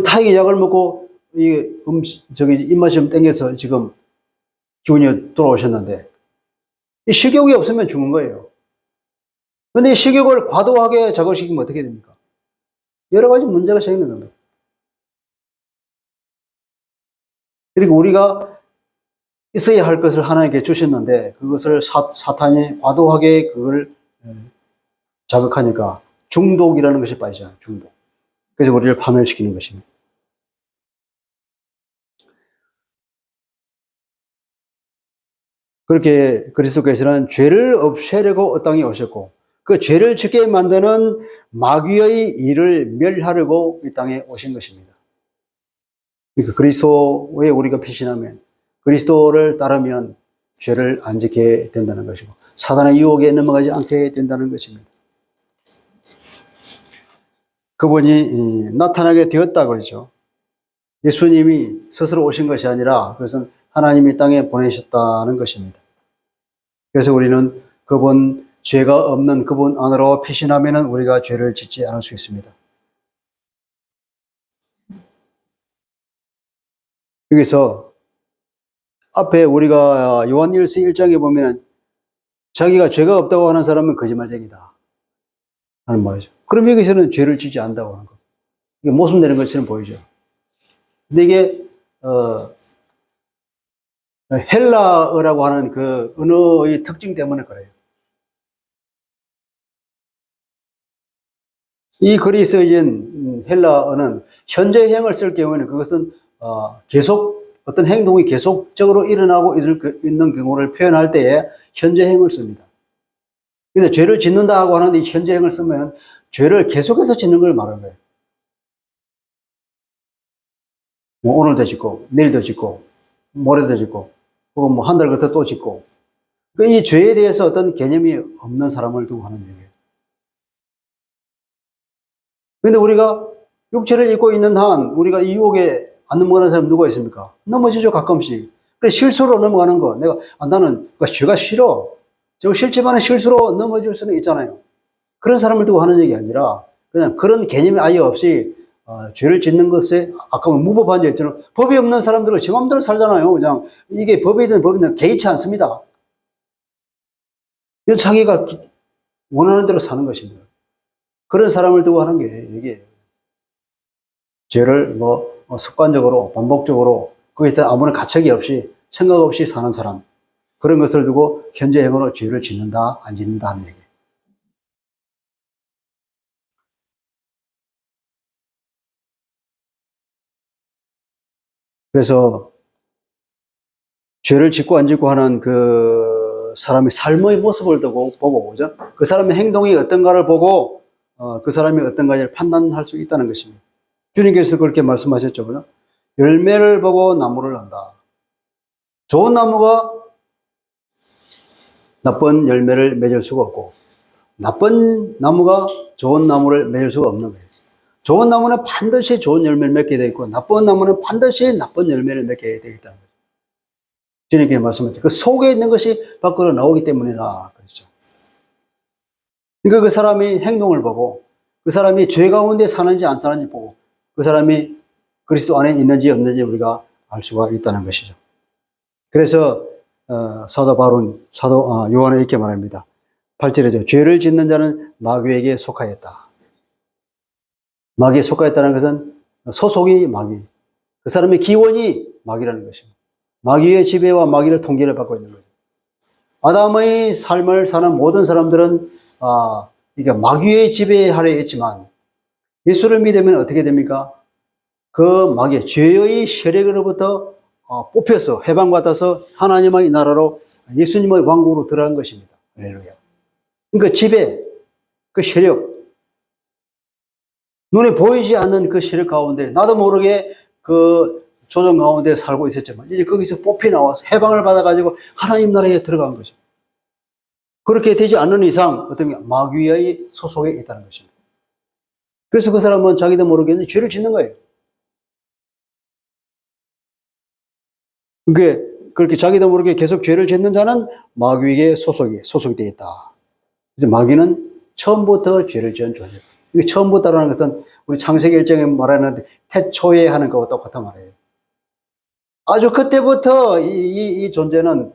다행히 약을 먹고 입맛이 좀 땡겨서 지금 기운이 돌아오셨는데 이 식욕이 없으면 죽는 거예요. 근데 이 식욕을 과도하게 자극시키면 어떻게 됩니까? 여러 가지 문제가 생기는 겁니다. 그리고 우리가 있어야 할 것을 하나님께 주셨는데 그것을 사탄이 과도하게 그걸 자극하니까 중독이라는 것이 빠지잖아요. 중독. 그래서 우리를 파멸시키는 것입니다. 그렇게 그리스도께서는 죄를 없애려고 땅에 오셨고 그 죄를 짓게 만드는 마귀의 일을 멸하려고 이 땅에 오신 것입니다. 그러니까 그리스도에 우리가 피신하면 그리스도를 따르면 죄를 안 짓게 된다는 것이고 사단의 유혹에 넘어가지 않게 된다는 것입니다. 그분이 나타나게 되었다 그러죠. 예수님이 스스로 오신 것이 아니라 그것은 하나님이 땅에 보내셨다는 것입니다. 그래서 우리는 그분 죄가 없는 그분 안으로 피신하면 우리가 죄를 짓지 않을 수 있습니다. 여기서 앞에 우리가 요한일서 1장에 보면 자기가 죄가 없다고 하는 사람은 거짓말쟁이다 하는 말이죠. 그럼 여기서는 죄를 짓지 않는다고 하는 거예요. 이게 모순되는 것처럼 보이죠. 근데 이게 헬라어라고 하는 그 언어의 특징 때문에 그래요. 이 그리스어인 헬라어는 현재형을 쓸 경우에는 그것은 계속 어떤 행동이 계속적으로 일어나고 있는 경우를 표현할 때에 현재형을 씁니다. 근데 죄를 짓는다고 하는데 이 현재형을 쓰면 죄를 계속해서 짓는 걸 말하는 거예요. 뭐 오늘도 짓고 내일도 짓고 모레도 짓고 혹은 뭐 한 달 걷다 또 짓고 이 죄에 대해서 어떤 개념이 없는 사람을 두고 하는 얘기예요. 근데 우리가 육체를 입고 있는 한 우리가 이 유혹에 안 넘어가는 사람 누가 있습니까? 넘어지죠, 가끔씩. 그래, 실수로 넘어가는 거. 나는 죄가 싫어. 저거 싫지만 실수로 넘어질 수는 있잖아요. 그런 사람을 두고 하는 얘기 아니라 그냥 그런 개념이 아예 없이 죄를 짓는 것에 아까 무법한 자 있잖아요. 법이 없는 사람들은 제 마음대로 살잖아요. 그냥 이게 법이든 법이든 개의치 않습니다. 자기가 원하는 대로 사는 것입니다. 그런 사람을 두고 하는 게 이게 죄를 습관적으로 반복적으로 거기에 대한 아무런 가책이 없이 생각 없이 사는 사람, 그런 것을 두고 현재형으로 죄를 짓는다 안 짓는다 하는 얘기예요. 그래서 죄를 짓고 안 짓고 하는 그 사람의 삶의 모습을 보고 그죠? 그 사람의 행동이 어떤가를 보고 그 사람이 어떤가를 판단할 수 있다는 것입니다. 주님께서 그렇게 말씀하셨죠. 그죠? 열매를 보고 나무를 안다. 좋은 나무가 나쁜 열매를 맺을 수가 없고 나쁜 나무가 좋은 나무를 맺을 수가 없는 거예요. 좋은 나무는 반드시 좋은 열매를 맺게 되어 있고 나쁜 나무는 반드시 나쁜 열매를 맺게 되어 있다는 거죠. 주님께 말씀하셨죠. 그 속에 있는 것이 밖으로 나오기 때문이라 그렇죠. 그러니까 그 사람이 행동을 보고 그 사람이 죄 가운데 사는지 안 사는지 보고 그 사람이 그리스도 안에 있는지 없는지 우리가 알 수가 있다는 것이죠. 그래서 사도 바울은 요한은 이렇게 말합니다. 8절에죠. 죄를 짓는 자는 마귀에게 속하였다. 마귀에 속하였다는 것은 소속이 마귀. 그 사람의 기원이 마귀라는 것입니다. 마귀의 지배와 마귀를 통제를 받고 있는 거죠. 아담의 삶을 사는 모든 사람들은 이게 마귀의 지배 아래에 있지만 예수를 믿으면 어떻게 됩니까? 그 마귀, 죄의 세력으로부터 뽑혀서 해방받아서 하나님의 나라로 예수님의 왕국으로 들어간 것입니다. 할렐루야. 그러니까 지배, 그 세력, 눈에 보이지 않는 그 세력 가운데 나도 모르게 그 조정 가운데 살고 있었지만 이제 거기서 뽑혀 나와서 해방을 받아가지고 하나님 나라에 들어간 거죠. 그렇게 되지 않는 이상 어떤 마귀의 소속에 있다는 것입니다. 그래서 그 사람은 자기도 모르게 죄를 짓는 거예요. 그렇게 자기도 모르게 계속 죄를 짓는 자는 마귀에게 소속이 되어 있다. 그래서 마귀는 처음부터 죄를 지은 존재다. 이게 처음부터라는 것은 우리 창세기 1장에 말하는 태초에 하는 것과 똑같은 말이에요. 아주 그때부터 이 존재는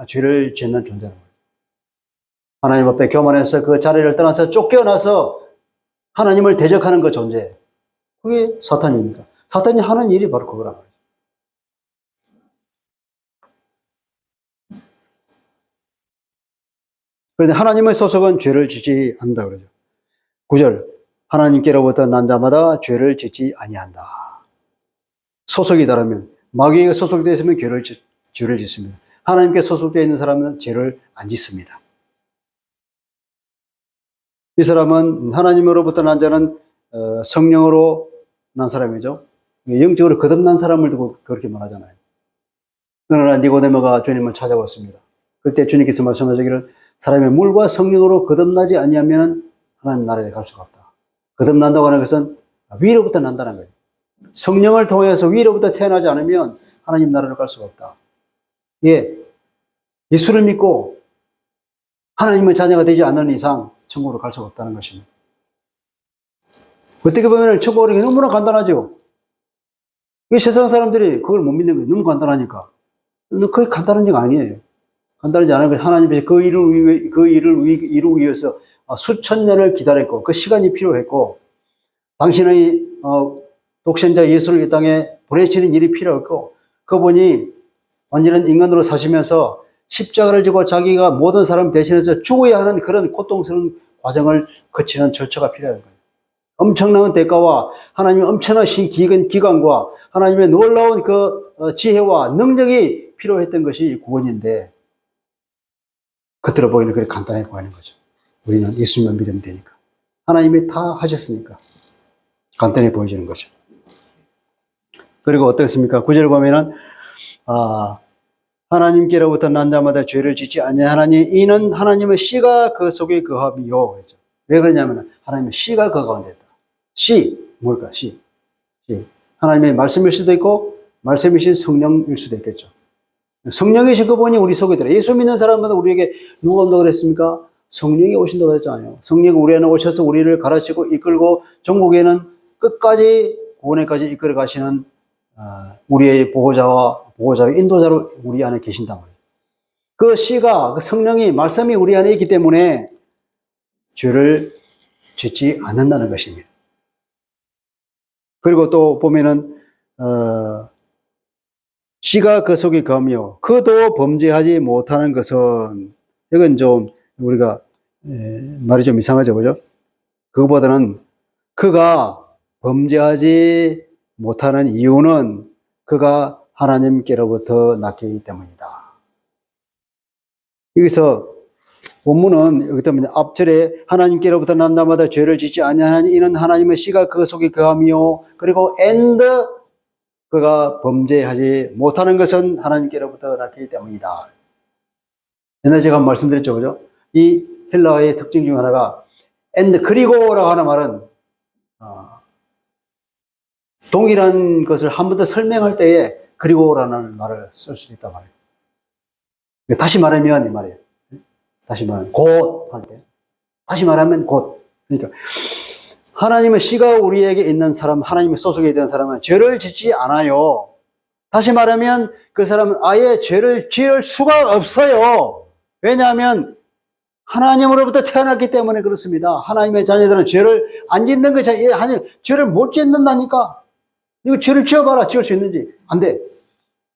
죄를 짓는 존재라는 거예요. 하나님 앞에 교만해서 그 자리를 떠나서 쫓겨나서 하나님을 대적하는 그 존재. 그게 사탄입니다. 사탄이 하는 일이 바로 그거란 말이에요. 그런데 하나님의 소속은 죄를 짓지 않는다 그러죠. 9절. 하나님께로부터 난 자마다 죄를 짓지 아니한다. 소속이 다르면 마귀에게 소속되어 있으면 죄를 짓습니다. 하나님께 소속되어 있는 사람은 죄를 안 짓습니다. 이 사람은 하나님으로부터 난 자는 성령으로 난 사람이죠. 영적으로 거듭난 사람을 두고 그렇게 말하잖아요. 어느 날 니고데모가 주님을 찾아왔습니다. 그때 주님께서 말씀하시기를 사람이 물과 성령으로 거듭나지 아니하면 하나님 나라에 갈 수가 없다. 거듭난다고 하는 것은 위로부터 난다는 거예요. 성령을 통해서 위로부터 태어나지 않으면 하나님 나라를 갈 수가 없다. 예, 예수를 믿고 하나님의 자녀가 되지 않는 이상 천국으로 갈 수가 없다는 것입니다. 어떻게 보면 천국으로 너무나 간단하죠. 이 세상 사람들이 그걸 못 믿는 거예요. 너무 간단하니까. 그게 간단한 게 아니에요. 간단하지 않은 것이 하나님께서 그 일을 이루기 위해서 수천 년을 기다렸고 그 시간이 필요했고 당신의 독생자 예수를 이 땅에 보내시는 일이 필요했고 그분이 완전한 인간으로 사시면서 십자가를 지고 자기가 모든 사람 대신해서 죽어야 하는 그런 고통스러운 과정을 거치는 절차가 필요한 거예요. 엄청난 대가와 하나님의 엄청난 기간과 하나님의 놀라운 지혜와 능력이 필요했던 것이 구원인데, 겉으로 보기에는 그렇게 간단해 보이는 거죠. 우리는 예수님만 믿으면 되니까. 하나님이 다 하셨으니까 간단해 보여지는 거죠. 그리고 어떻습니까? 9절 보면은 하나님께로부터 난 자마다 죄를 짓지 아니하나니 이는 하나님의 씨가 그 속에 거함이요. 그렇죠. 왜 그러냐면 하나님의 씨가 그 가운데 있다. 씨, 뭘까? 씨. 하나님의 말씀일 수도 있고 말씀이신 성령일 수도 있겠죠. 성령이신 그분이 우리 속에 들어. 예수 믿는 사람마다 우리에게 누가 온다고 그랬습니까? 성령이 오신다고 했잖아요. 성령이 우리 안에 오셔서 우리를 가르치고 이끌고 전국에는 끝까지 구원에까지 이끌어 가시는 우리의 보호자의 인도자로 우리 안에 계신단 말이에요. 그 씨가, 그 성령이, 말씀이 우리 안에 있기 때문에 죄를 짓지 않는다는 것입니다. 그리고 또 보면은 씨가 그 속에 거하며 그도 범죄하지 못하는 것은, 이건 좀 우리가 말이 좀 이상하죠, 그죠? 그거보다는 그가 범죄하지 못하는 이유는 그가 하나님께로부터 났기 때문이다. 여기서 본문은 여기 때문에 앞절에 하나님께로부터 난 자마다 죄를 짓지 아니하니 이는 하나님의 씨가 그 속에 거하며, 그리고 and 그가 범죄하지 못하는 것은 하나님께로부터 났기 때문이다. 옛날에 제가 말씀드렸죠, 그죠? 이 헬라어의 특징 중 하나가 and 그리고라고 하는 말은 동일한 것을 한 번 더 설명할 때에 그리고라는 말을 쓸 수 있단 말이에요. 다시 말하면 이 말이에요. 다시 말하면 곧 할 때. 다시 말하면 곧. 그러니까 하나님의 씨가 우리에게 있는 사람, 하나님의 소속에 대한 사람은 죄를 짓지 않아요. 다시 말하면 그 사람은 아예 죄를 지을 수가 없어요. 왜냐하면 하나님으로부터 태어났기 때문에 그렇습니다. 하나님의 자녀들은 죄를 안 짓는 것이 아니라 죄를 못 짓는다니까. 이거 죄를 지어봐라. 지을 수 있는지. 안 돼.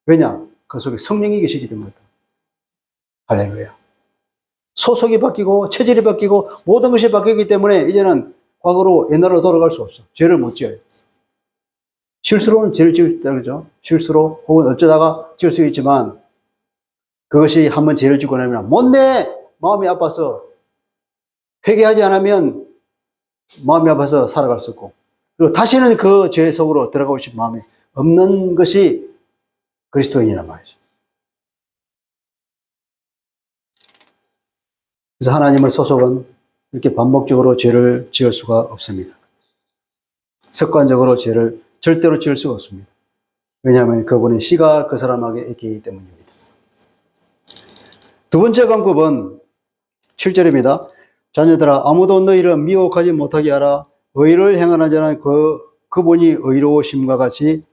왜냐? 그 속에 성령이 계시기 때문에. 할렐루야. 소속이 바뀌고 체질이 바뀌고 모든 것이 바뀌기 때문에 이제는 과거로 옛날로 돌아갈 수 없어. 죄를 못 지어요. 실수로는 죄를 지을 때 그러죠. 실수로 혹은 어쩌다가 지을 수 있지만 그것이 한번 죄를 짓고 나면 못내 마음이 아파서 회개하지 않으면 마음이 아파서 살아갈 수 없고, 그리고 다시는 그 죄 속으로 들어가고 싶은 마음이 없는 것이 그리스도인이란 말이죠. 그래서 하나님의 소속은 이렇게 반복적으로 죄를 지을 수가 없습니다. 습관적으로 죄를 절대로 지을 수가 없습니다. 왜냐하면 그분의 씨가 그 사람에게 있기 때문입니다. 두 번째 방법은 7절입니다. 자녀들아 아무도 너희를 미혹하지 못하게 하라. 의를 행하는 자는 그분이 의로우심과 같이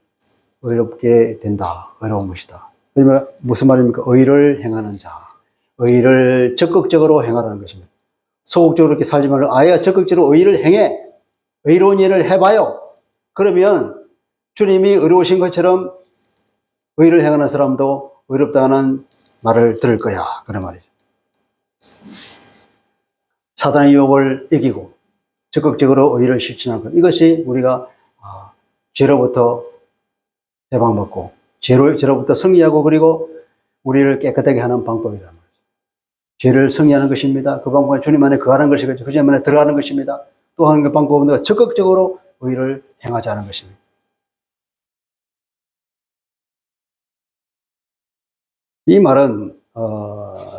의롭게 된다. 의로운 것이다. 그러면 무슨 말입니까? 의를 행하는 자. 의를 적극적으로 행하라는 것입니다. 소극적으로 이렇게 살지 말고 아예 적극적으로 의를 행해. 의로운 일을 해봐요. 그러면 주님이 의로우신 것처럼 의를 행하는 사람도 의롭다는 말을 들을 거야. 그런 말이죠. 사단의 유혹을 이기고 적극적으로 의를 실천하는 것. 이것이 우리가 죄로부터 해방받고 죄로부터 승리하고 그리고 우리를 깨끗하게 하는 방법이란 말이죠. 죄를 승리하는 것입니다. 그 방법은 주님 안에 거하는 것이겠죠. 그 주님 안에 들어가는 것입니다. 또 한 방법은 내가 적극적으로 의를 행하자는 것입니다. 이 말은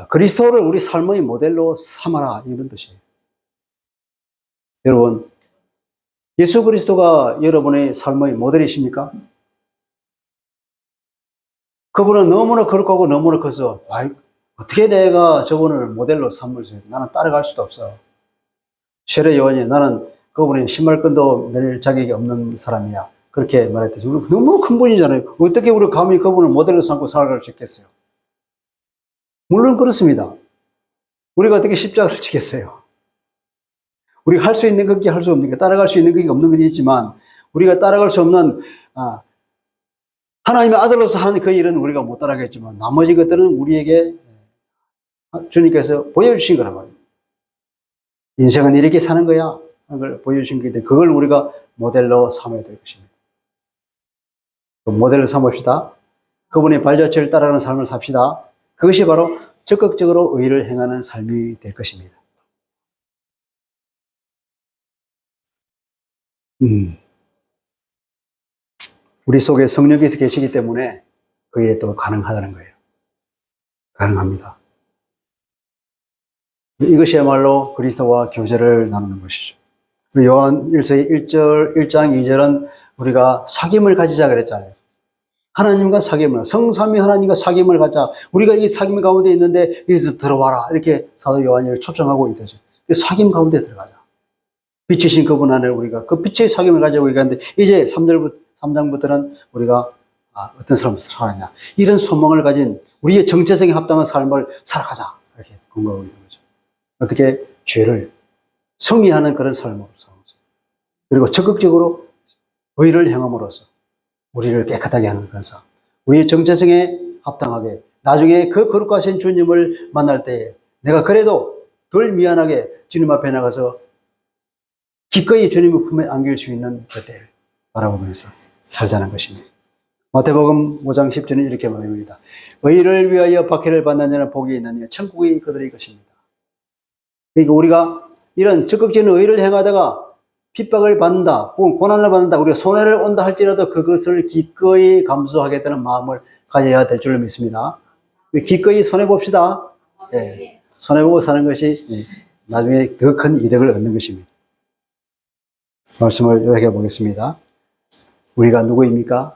그리스도를 우리 삶의 모델로 삼아라 이런 뜻이에요. 여러분, 예수 그리스도가 여러분의 삶의 모델이십니까? 그분은 너무나 거룩하고 너무나 커서 어떻게 내가 저분을 모델로 삼을 수 있어? 나는 따라갈 수도 없어. 쉐레 요한이 나는 그분의 신발끈도 멜 자격이 없는 사람이야. 그렇게 말했듯이 너무 큰 분이잖아요. 어떻게 우리가 감히 그분을 모델로 삼고 살아갈 수 있겠어요? 물론 그렇습니다. 우리가 어떻게 십자가를 지겠어요? 우리가 할 수 있는 것이 할 수 없는 게 따라갈 수 있는 것이 없는 것이 있지만 우리가 따라갈 수 없는 하나님의 아들로서 한 그 일은 우리가 못 따라가겠지만 나머지 것들은 우리에게 주님께서 보여주신 거란 말이에요. 인생은 이렇게 사는 거야. 그걸 보여주신 건데 그걸 우리가 모델로 삼아야 될 것입니다. 그 모델로 삼읍시다. 그분의 발자취를 따라가는 삶을 삽시다. 그것이 바로 적극적으로 의를 행하는 삶이 될 것입니다. 우리 속에 성령께서 계시기 때문에 그 일이 또 가능하다는 거예요. 가능합니다. 이것이야말로 그리스도와 교제를 나누는 것이죠. 요한 1서 1장 2절은 우리가 사귐을 가지자 그랬잖아요. 하나님과 사귐을, 성삼위 하나님과 사귐을 가자. 우리가 이 사귐 가운데 있는데 여기 들어와라. 이렇게 사도 요한이 초청하고 있듯이 사귐 가운데 들어가자. 빛이신 그분 안에 우리가 그 빛의 사귐을 가지고 얘기하는데 이제 3장부터는 우리가 어떤 삶을 살아가냐. 이런 소망을 가진 우리의 정체성에 합당한 삶을 살아가자. 이렇게 공부하고 있는 거죠. 어떻게 죄를 승리하는 그런 삶으로 살아가자. 그리고 적극적으로 의를 행함으로써 우리를 깨끗하게 하는 그런 삶. 우리의 정체성에 합당하게 나중에 그 거룩하신 주님을 만날 때에 내가 그래도 덜 미안하게 주님 앞에 나가서 기꺼이 주님의 품에 안길 수 있는 그때를 바라보면서 살자는 것입니다. 마태복음 5장 10절은 이렇게 말합니다. 의를 위하여 박해를 받는 자는 복이 있느니 천국이 그들의 것입니다. 그러니까 우리가 이런 적극적인 의를 행하다가 핍박을 받는다, 고난을 받는다, 우리가 손해를 온다 할지라도 그것을 기꺼이 감수하겠다는 마음을 가져야 될 줄로 믿습니다. 기꺼이 손해봅시다. 네. 손해보고 사는 것이 나중에 더 큰 이득을 얻는 것입니다. 말씀을 요약해 보겠습니다. 우리가 누구입니까?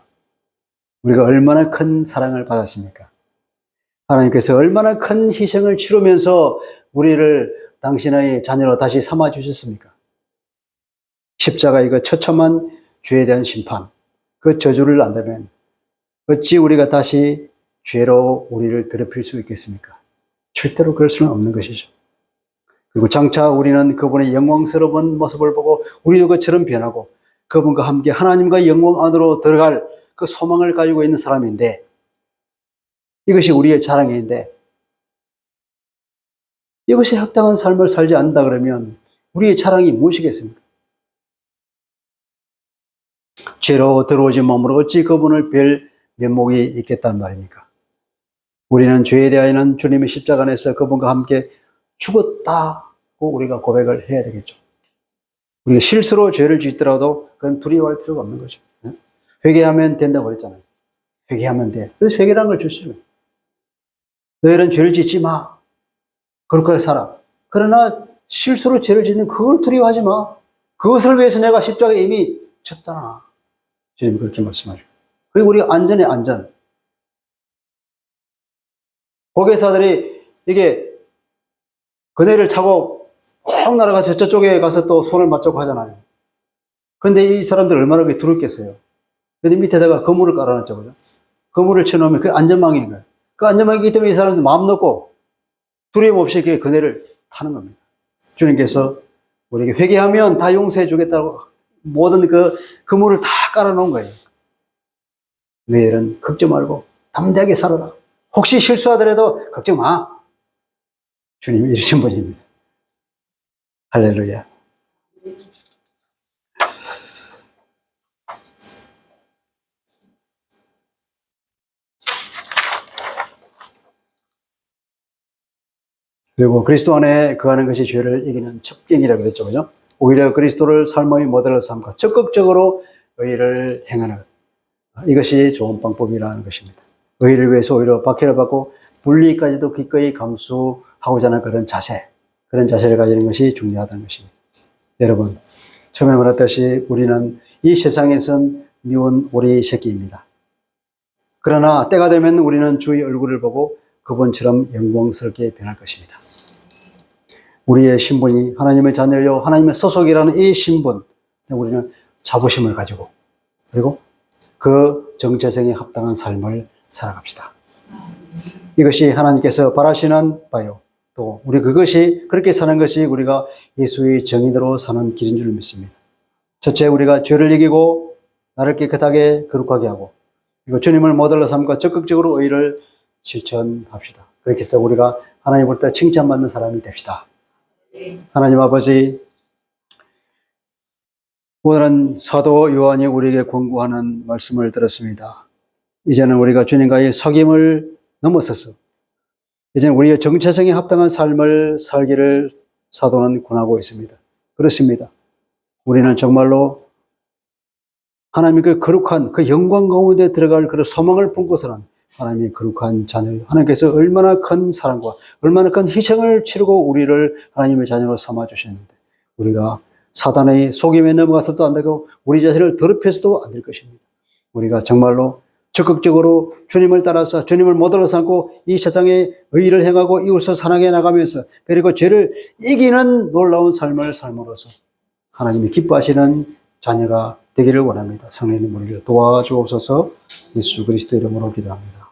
우리가 얼마나 큰 사랑을 받았습니까? 하나님께서 얼마나 큰 희생을 치르면서 우리를 당신의 자녀로 다시 삼아 주셨습니까? 십자가의 그 처참한 죄에 대한 심판, 그 저주를 안다면 어찌 우리가 다시 죄로 우리를 더럽힐 수 있겠습니까? 절대로 그럴 수는 없는 것이죠. 그리고 장차 우리는 그분의 영광스러운 모습을 보고 우리도 그처럼 변하고 그분과 함께 하나님과 영광 안으로 들어갈 그 소망을 가지고 있는 사람인데 이것이 우리의 자랑인데 이것에 합당한 삶을 살지 않는다 그러면 우리의 자랑이 무엇이겠습니까? 죄로 들어오지 몸으로 어찌 그분을 뵐 면목이 있겠단 말입니까? 우리는 죄에 대하여는 주님의 십자가 안에서 그분과 함께 죽었다고 우리가 고백을 해야 되겠죠. 우리가 실수로 죄를 짓더라도 그건 두려워할 필요가 없는 거죠. 회개하면 된다고 그랬잖아요. 회개하면 돼. 그래서 회개라는 걸 주시면 너희는 죄를 짓지 마. 그렇게 살아. 그러나 실수로 죄를 짓는 그걸 두려워하지 마. 그것을 위해서 내가 십자가에 이미 졌잖아. 주님이 그렇게 말씀하시고. 그리고 우리가 안전해, 안전. 고개사들이 이게 그네를 차고 확 날아가서 저쪽에 가서 또 손을 맞추고 하잖아요. 근데 이 사람들 얼마나 그게 두렵겠어요. 근데 밑에다가 그물을 깔아놨죠, 그죠? 그물을 쳐놓으면 그게 안전망인 거예요. 그 안전망이기 때문에 이 사람들 마음 놓고 두려움 없이 그네를 타는 겁니다. 주님께서 우리에게 회개하면 다 용서해 주겠다고 모든 그 그물을 다 깔아놓은 거예요. 너희들은 걱정 말고 담대하게 살아라. 혹시 실수하더라도 걱정 마. 주님이 이러신 분입니다. 할렐루야. 그리고 그리스도 안에 거하는 것이 죄를 이기는 첩경이라고 그랬죠. 그죠? 오히려 그리스도를 삶의 모델로 삼고 적극적으로 의를 행하는 것. 이것이 좋은 방법이라는 것입니다. 의를 위해서 오히려 박해를 받고 분리까지도 기꺼이 감수하고자 하는 그런 자세, 그런 자세를 가지는 것이 중요하다는 것입니다. 여러분, 처음에 말했듯이 우리는 이 세상에선 미운 오리 새끼입니다. 그러나 때가 되면 우리는 주의 얼굴을 보고 그분처럼 영광스럽게 변할 것입니다. 우리의 신분이 하나님의 자녀요, 하나님의 소속이라는 이 신분, 우리는 자부심을 가지고 그리고 그 정체성에 합당한 삶을 살아갑시다. 이것이 하나님께서 바라시는 바요. 또 우리 그것이 그렇게 사는 것이 우리가 예수의 정의대로 사는 길인 줄 믿습니다. 첫째, 우리가 죄를 이기고 나를 깨끗하게 거룩하게 하고 그리고 주님을 모델로 삼고 적극적으로 의를 실천합시다. 그렇게 해서 우리가 하나님 볼 때 칭찬받는 사람이 됩시다. 하나님 아버지, 오늘은 사도 요한이 우리에게 권고하는 말씀을 들었습니다. 이제는 우리가 주님과의 속임을 넘어서서 이제는 우리의 정체성에 합당한 삶을 살기를 사도는 권하고 있습니다. 그렇습니다. 우리는 정말로 하나님의 그 거룩한 그 영광 가운데 들어갈 그런 소망을 품고서는 하나님의 거룩한 자녀, 하나님께서 얼마나 큰 사랑과 얼마나 큰 희생을 치르고 우리를 하나님의 자녀로 삼아 주셨는데 우리가 사단의 속임에 넘어가서도 안 되고 우리 자신을 더럽혀서도 안 될 것입니다. 우리가 정말로 적극적으로 주님을 따라서 주님을 모델로 삼고 이 세상에 의를 행하고 이웃을 사랑해 나가면서 그리고 죄를 이기는 놀라운 삶을 삶으로써 하나님이 기뻐하시는 자녀가 되기를 원합니다. 성령님 우리를 도와주옵소서. 예수 그리스도 이름으로 기도합니다.